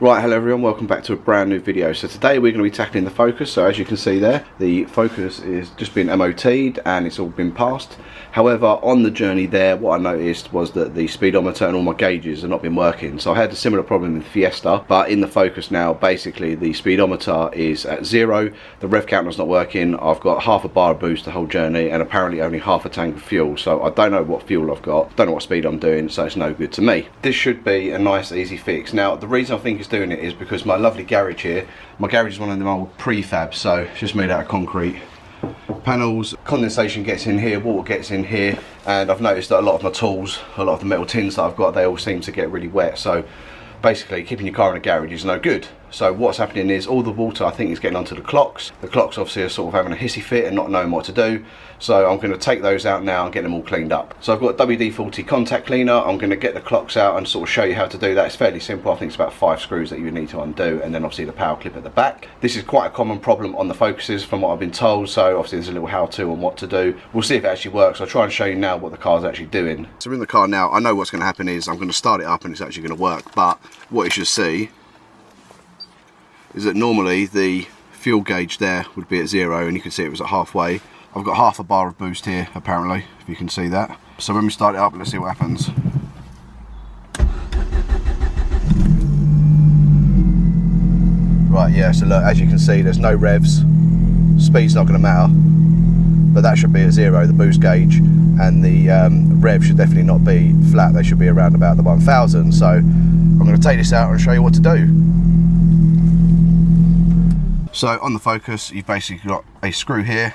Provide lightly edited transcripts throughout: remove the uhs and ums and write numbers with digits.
Right, hello everyone, welcome back to a brand new video. So today we're going to be tackling the Focus. So as you can see there, the Focus is just been MOT'd and it's all been passed. However, on the journey there, what I noticed was that the speedometer and all my gauges have not been working. So I had a similar problem with Fiesta, but in the Focus now, basically the speedometer is at 0, the rev counter's not working, I've got half a bar of boost the whole journey and apparently only half a tank of fuel. So I don't know what fuel I've got, don't know what speed I'm doing, so it's no good to me. This should be a nice easy fix. Now the reason I think it's doing it is because my lovely garage here, my garage is one of them old prefabs, so it's just made out of concrete panels. Condensation gets in here, water gets in here, and I've noticed that a lot of my tools, a lot of the metal tins that I've got, they all seem to get really wet. So basically keeping your car in a garage is no good. So what's happening is all the water I think is getting onto the clocks. The clocks obviously are sort of having a hissy fit and not knowing what to do. So I'm going to take those out now and get them all cleaned up. So I've got WD-40 contact cleaner. I'm going to get the clocks out and sort of show you how to do that. It's fairly simple. I think it's about 5 screws that you need to undo, and then obviously the power clip at the back. This is quite a common problem on the Focuses from what I've been told. So obviously there's a little how-to on what to do. We'll see if it actually works. I'll try and show you now what the car's actually doing. So we're in the car now. I know what's going to happen is I'm going to start it up and it's actually going to work. But what you should see is that normally the fuel gauge there would be at 0, and you can see it was at halfway. I've got half a bar of boost here apparently, if you can see that. So when we start it up, let's see what happens. Right, yeah, so look, as you can see there's no revs, speed's not going to matter, but that should be at 0, the boost gauge, and the rev should definitely not be flat, they should be around about the 1000. So I'm going to take this out and show you what to do. So on the Focus, you've basically got a screw here,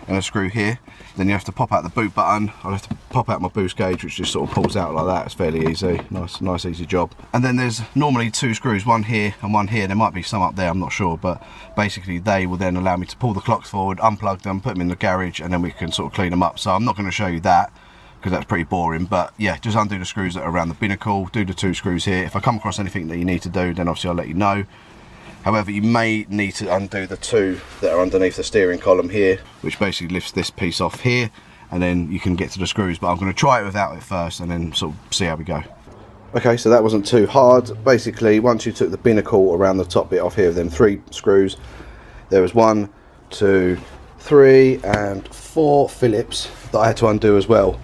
and a screw here. Then you have to pop out the boot button. I'll have to pop out my boost gauge, which just sort of pulls out like that. It's fairly easy, nice easy job. And then there's normally 2 screws, one here and one here. There might be some up there, I'm not sure, but basically they will then allow me to pull the clocks forward, unplug them, put them in the garage, and then we can sort of clean them up. So I'm not going to show you that, because that's pretty boring, but yeah, just undo the screws that are around the binnacle, do the 2 screws here. If I come across anything that you need to do, then obviously I'll let you know. However, you may need to undo the 2 that are underneath the steering column here, which basically lifts this piece off here, and then you can get to the screws. But I'm going to try it without it first and then sort of see how we go. Okay, so that wasn't too hard. Basically, once you took the binnacle around the top bit off here, then 3 screws, there was 1, 2, 3 and 4 Phillips that I had to undo as well.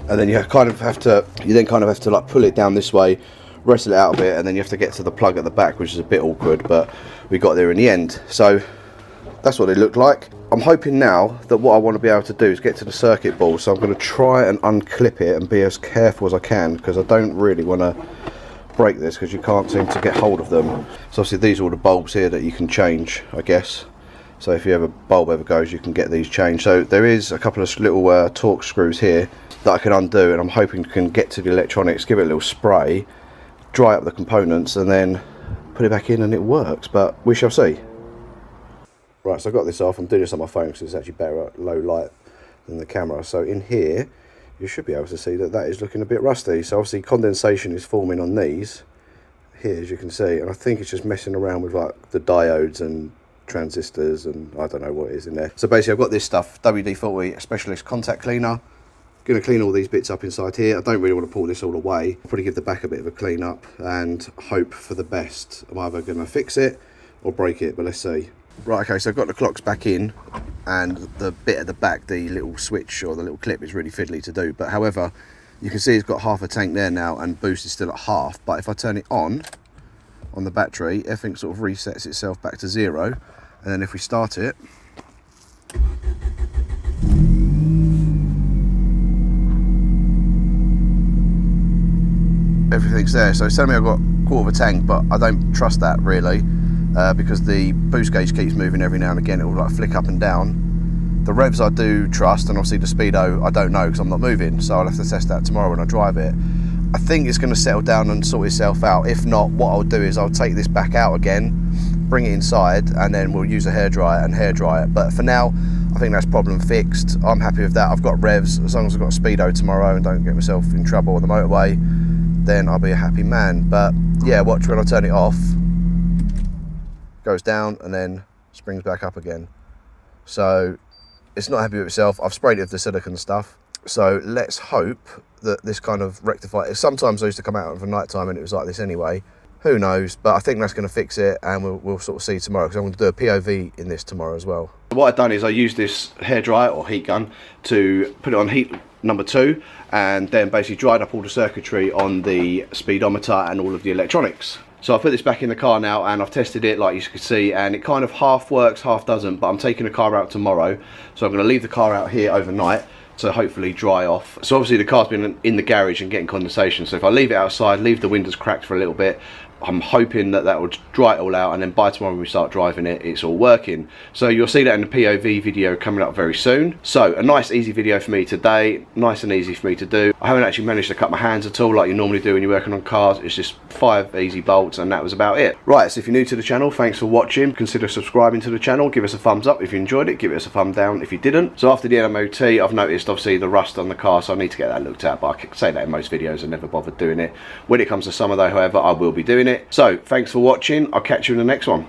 And then you then kind of have to like pull it down this way, wrestle it out a bit, and then you have to get to the plug at the back, which is a bit awkward, but we got there in the end. So that's what it looked like. I'm hoping now that what I want to be able to do is get to the circuit ball, so I'm going to try and unclip it and be as careful as I can, because I don't really want to break this, because you can't seem to get hold of them. So obviously these are all the bulbs here that you can change, I guess. So if you have a bulb ever goes, you can get these changed. So there is a couple of little torque screws here that I can undo, and I'm hoping can get to the electronics, give it a little spray, dry up the components, and then put it back in and it works, but we shall see. Right, so I got this off. I'm doing this on my phone because it's actually better at low light than the camera. So in here you should be able to see that that is looking a bit rusty. So obviously condensation is forming on these here, as you can see, and I think it's just messing around with like the diodes and transistors and I don't know what it is in there. So basically I've got this stuff, WD-40 Specialist Contact Cleaner. Going to clean all these bits up inside here. I don't really want to pull this all away. I'll probably give the back a bit of a clean up and hope for the best. I'm either going to fix it or break it, but let's see. Right, okay, so I've got the clocks back in, and the bit at the back, the little switch or the little clip, is really fiddly to do. But however, you can see it's got half a tank there now and boost is still at half. But if I turn it on the battery, everything sort of resets itself back to 0. And then if we start it, everything's there. So it's telling me I've got a quarter of a tank, but I don't trust that really, because the boost gauge keeps moving every now and again. It will like flick up and down. The revs I do trust, and obviously the speedo I don't know because I'm not moving, so I'll have to test that tomorrow when I drive it. I think it's going to settle down and sort itself out. If not, what I'll do is I'll take this back out again, bring it inside, and then we'll use a hairdryer and hairdry it. But for now, I think that's problem fixed. I'm happy with that. I've got revs. As long as I've got a speedo tomorrow and don't get myself in trouble on the motorway, then I'll be a happy man. But yeah, watch when I turn it off, goes down and then springs back up again. So it's not happy with itself. I've sprayed it with the silicone stuff, so let's hope that this kind of rectifies it. Sometimes I used to come out of a night time and it was like this anyway. Who knows, but I think that's going to fix it, and we'll sort of see tomorrow, because I'm going to do a POV in this tomorrow as well. What I've done is I used this hairdryer or heat gun to put it on heat number 2, and then basically dried up all the circuitry on the speedometer and all of the electronics. So I put this back in the car now, and I've tested it like you can see, and it kind of half works, half doesn't, but I'm taking the car out tomorrow, so I'm going to leave the car out here overnight to hopefully dry off. So obviously the car's been in the garage and getting condensation, so if I leave it outside, leave the windows cracked for a little bit, I'm hoping that will dry it all out, and then by tomorrow when we start driving it, it's all working. So you'll see that in the POV video coming up very soon. So a nice easy video for me today, nice and easy for me to do. I haven't actually managed to cut my hands at all like you normally do when you're working on cars. It's just 5 easy bolts, and that was about it. Right, so if you're new to the channel, thanks for watching. Consider subscribing to the channel, give us a thumbs up if you enjoyed it, give us a thumb down if you didn't. So after the MOT, I've noticed obviously the rust on the car, so I need to get that looked at, but I can say that in most videos, I never bothered doing it. When it comes to summer though, however, I will be doing it. So thanks for watching, I'll catch you in the next one.